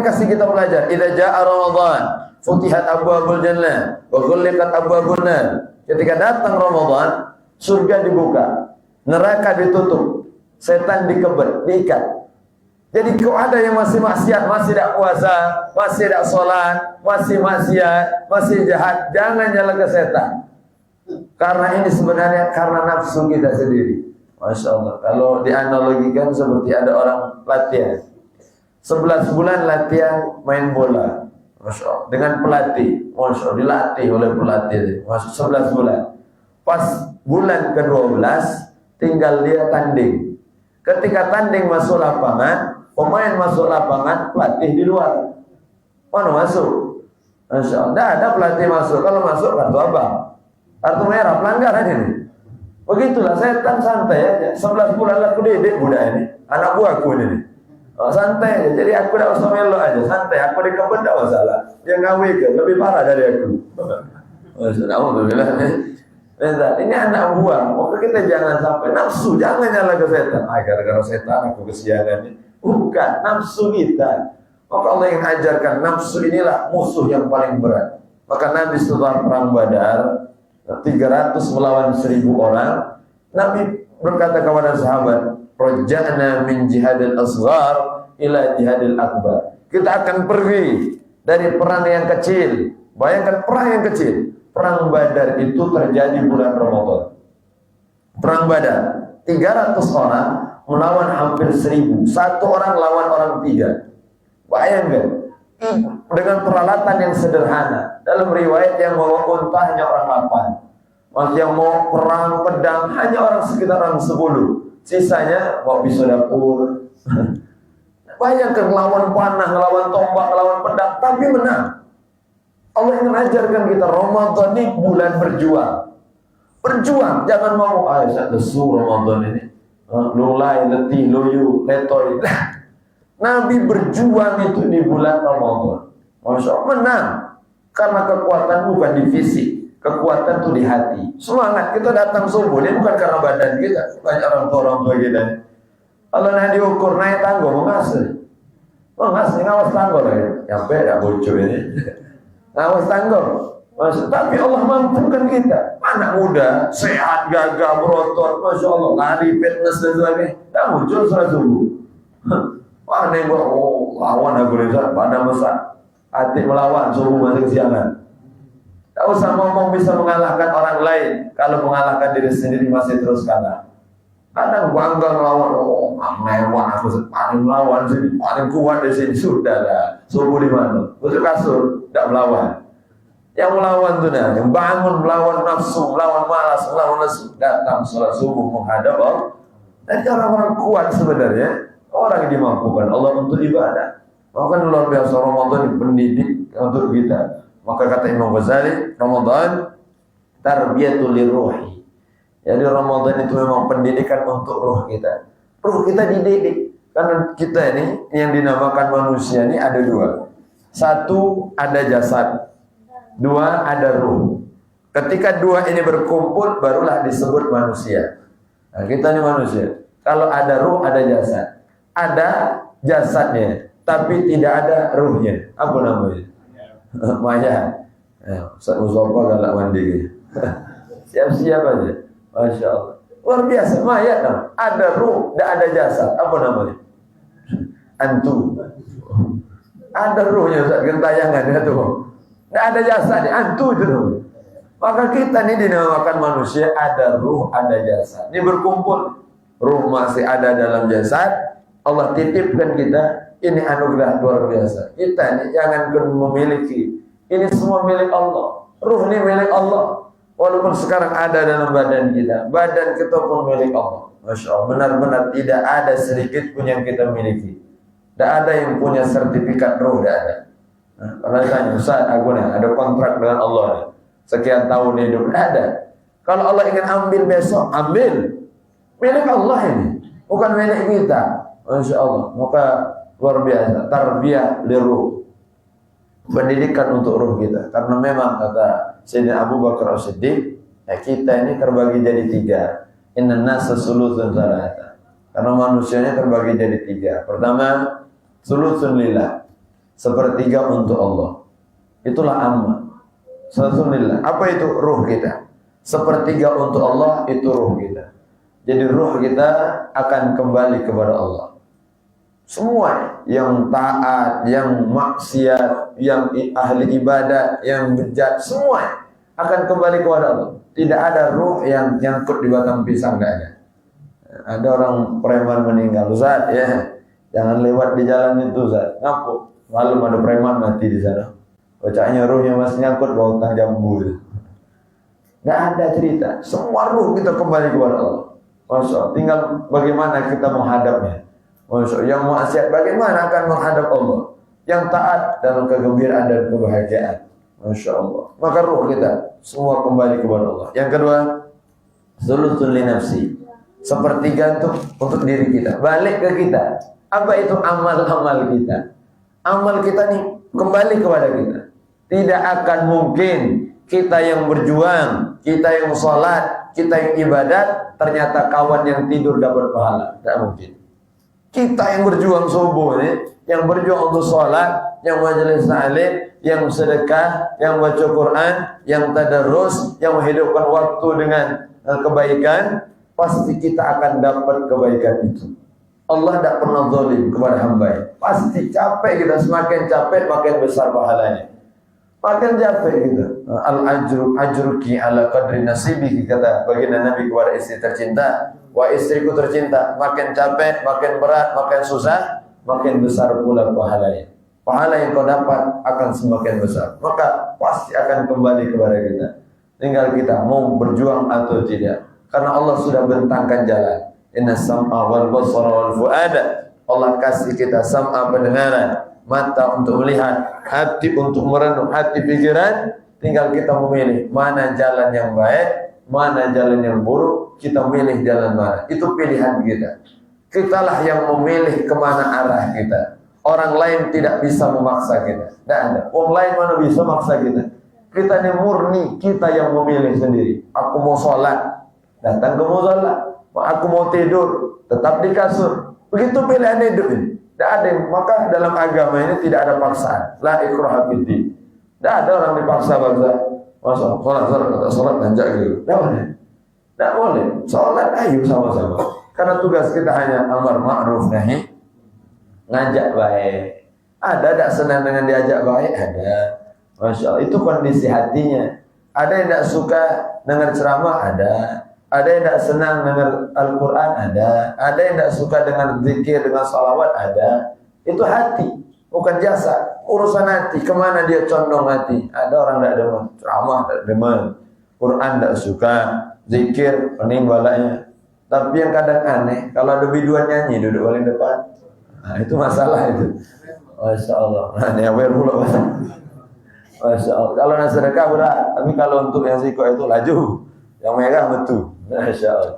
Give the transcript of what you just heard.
kasih kita belajar. Idza jaa Ramadan, futihat abwaabul jannah wa ghulliqat abwaabun nar. Ketika datang Ramadan, surga dibuka, neraka ditutup, setan dikebet, diikat. Jadi kalau ada yang masih maksiat, masih tidak puasa, masih tidak sholat, masih maksiat, masih jahat, jangan nyala ke setan. Karena ini sebenarnya karena nafsu kita sendiri. Masya Allah. Kalau dianalogikan seperti ada orang latihan 11 bulan latihan main bola, Masya Allah, dengan pelatih, Masya Allah, dilatih oleh pelatih, Masya 11 bulan. Pas bulan ke-12 tinggal dia tanding. Ketika tanding masuk lapangan, pemain masuk lapangan, pelatih di luar. Mana masuk? Masya Allah, tidak ada pelatih masuk. Kalau masuk kartu abang, kartu merah, pelanggaran ini. Begitulah setan santai aja. 11 bulan aku didik budak ini, anak buahku ini. Oh, santai aja. Jadi aku tidak usah melo aja, santai. Aku di kebun tidak masalah. Dia ngawi ke lebih parah dari aku. Alhamdulillah. Ini anak buah. Maka kita jangan sampai nafsu, jangan nyala ke setan. Gara-gara setan aku kesiangan ini. Bukan nafsu kita. Maka Allah yang ajarkan nafsu inilah musuh yang paling berat. Maka Nabi setelah perang Badar 300 melawan 1000 orang, Nabi berkata kepada sahabat, raja'na min jihadil asghar ila jihadil akbar. Kita akan pergi dari perang yang kecil. Bayangkan perang yang kecil. Perang Badar itu terjadi bulan Ramadan. Perang Badar 300 orang melawan hampir 1000. Satu orang lawan orang 3. Bayangkan dengan peralatan yang sederhana. Dalam riwayat yang bawa unta hanya orang 8. Mas yang mau perang pedang hanya orang sekitar orang 10. Sisanya bawa pisau dapur. Bayangkan lawan panah, lawan tombak, lawan pedang, tapi menang. Allah ingin ajarkan kita Ramadan ini bulan berjuang. Berjuang, jangan mau saya lesu Ramadan ini. Lulai, letih, loyu, letoy. Nabi berjuang itu di bulan Ramadan. Masya Allah, menang. Karena kekuatan bukan di fisik, kekuatan itu di hati. Semangat kita datang subuh, ini bukan karena badan kita. Banyak orang tua kita. Kalau nanti diukur naik tangga, mengasih. Ngawas tangga lah ya. Sampai ada bocor ini. Ngawas tangga. Tapi Allah mampukan kita. Anak muda, sehat, gagah, berotot, Masya Allah, lari, fitness dan sebagainya. Tak muncul setelah subuh. Wah, nih gua, lawan aku nih, pada besar. Hati melawan, subuh masih kesiangan. Tak usah ngomong bisa mengalahkan orang lain. Kalau mengalahkan diri sendiri masih terus kalah. Kadang bangga melawan, melawan aku paling melawan sini, paling kuat di sini. Sudah lah, subuh di mana? Untuk kasur, tidak melawan. Yang melawan itu dah, yang bangun melawan nafsu, melawan malas, melawan lesu. Datang sholat subuh menghadap Allah. Dan orang-orang kuat sebenarnya, orang yang dimampukan Allah untuk ibadah. Maka luar biasa Ramadan pendidik untuk kita. Maka kata Imam Ghazali, Ramadan tarbiyatul liruhi. Jadi Ramadan itu memang pendidikan untuk ruh kita. Ruh kita dididik. Karena kita ini yang dinamakan manusia ini ada 2. 1 ada jasad, 2 ada ruh. Ketika 2 ini berkumpul barulah disebut manusia. Nah, kita ini manusia. Kalau ada ruh ada jasad. Ada jasadnya, tapi tidak ada ruhnya. Apa namanya? Mayat. Ustaz Mustafa galak mandi. Siap-siap aja. Masya Allah. Luar biasa, mayat namanya. Ada ruh, tidak ada jasad. Apa namanya? Antu. Ada ruhnya, Ustaz, gentayangan itu. Tidak ada jasadnya, antu itu namanya. Maka kita ini dinamakan manusia, ada ruh, ada jasad. Ini berkumpul. Ruh masih ada dalam jasad. Allah titipkan kita. Ini anugerah luar biasa. Kita ini jangan memiliki. Ini semua milik Allah. Ruh ini milik Allah. Walaupun sekarang ada dalam badan kita. Badan kita pun milik Allah. Masya Allah. Benar-benar tidak ada sedikit pun yang kita miliki. Tidak ada yang punya sertifikat ruh. Tidak ada. Nah, kalau ditanya, Ustaz, aku nih, ada kontrak dengan Allah nih. Sekian tahun hidup. Tidak ada. Kalau Allah ingin ambil besok, ambil. Milik Allah ini. Bukan milik kita. Masya Allah. Maka luar biasa. Tarbiyah liruh. Pendidikan untuk ruh kita. Karena memang kata Sayyidina Abu Bakar As-Siddiq, ya kita ini terbagi jadi 3. Inna nasa sulusun salata. Karena manusianya terbagi jadi 3. Pertama, sulusun lillah. sepertiga untuk Allah. Itulah amma. Alhamdulillah. Apa itu ruh kita? Sepertiga untuk Allah, itu ruh kita. Jadi ruh kita akan kembali kepada Allah. Semua yang taat, yang maksiat, yang ahli ibadah, yang bejat, semua akan kembali kepada Allah. Tidak ada ruh yang nyangkut di batang pisang, tidak ada. Ada orang preman meninggal, Ustaz, ya, jangan lewat di jalan itu, Ustaz. Ngapu? Malam ada preman mati di sana. Bacanya ruhnya masih nyangkut bau tang jambu. Tidak ada cerita. Semua ruh kita kembali kepada Allah. Masya Allah. Tinggal bagaimana kita menghadapnya. Masya Allah. Yang maksiat bagaimana akan menghadap Allah. Yang taat dalam kegembiraan dan kebahagiaan. Masya Allah. Maka ruh kita semua kembali kepada Allah. Yang kedua, sulusul li nafsi. Sepertiga untuk diri kita. Balik ke kita. Apa itu amal-amal kita? Amal kita nih kembali kepada kita. Tidak akan mungkin kita yang berjuang, kita yang sholat, kita yang ibadat, ternyata kawan yang tidur dapat pahala. Tidak mungkin. Kita yang berjuang subuh nih, yang berjuang untuk sholat, yang majelis ta'lim, yang sedekah, yang baca Quran, yang tadarus, yang menghidupkan waktu dengan kebaikan, pasti kita akan dapat kebaikan itu. Allah tidak pernah zalim kepada hamba. Pasti capek kita, semakin capek makin besar pahalanya. Makin capek kita. Ajruki ala qadri nasibiki, kata baginda Nabi kepada istri tercinta. Wah istriku tercinta, makin capek, makin berat, makin susah, makin besar pula pahalanya. Pahala yang kau dapat akan semakin besar. Maka pasti akan kembali kepada kita. Tinggal kita mau berjuang atau tidak. Karena Allah sudah bentangkan jalan. Inna sam'a wal basara wal fu'ada. Allah kasih kita sam'a pendengaran, mata untuk melihat, hati untuk merenung, hati pikiran. Tinggal kita memilih mana jalan yang baik, mana jalan yang buruk. Kita milih jalan mana. Itu pilihan kita. Kitalah yang memilih kemana arah kita. Orang lain tidak bisa memaksa kita. Tidak ada. Orang lain mana bisa maksa kita. Kita ini murni, kita yang memilih sendiri. Aku mau sholat, datang ke musola. Aku mau tidur, tetap di kasur. Begitu pilihan hidup ini. Tidak ada. Maka dalam agama ini tidak ada paksaan. La ikraha fiddin. Tidak ada orang dipaksa-paksa. Masa sholat nanjak gitu. Tidak boleh. Tidak boleh. Sholat ayo sama-sama. Karena tugas kita hanya amar ma'ruf nahi, ngajak baik. Ada tidak senang dengan diajak baik? Ada. Masya Allah. Itu kondisi hatinya. Ada yang tidak suka dengar ceramah? Ada. Ada yang tidak senang dengar Al-Quran? Ada. Ada yang tidak suka dengan zikir, dengan salawat? Ada. Itu hati, bukan jasa. Urusan hati, kemana dia condong hati. Ada orang tidak demen ceramah, tidak demen Quran, tidak suka zikir, pening balanya. Tapi yang kadang aneh, kalau ada biduan nyanyi, duduk paling depan. Nah, itu masalah itu. Masya Allah. Nah, ini aware pula. Masya Allah. Kalau nak sedekah berat, tapi kalau untuk yang siko itu laju. Yang megah betul. Masya Allah.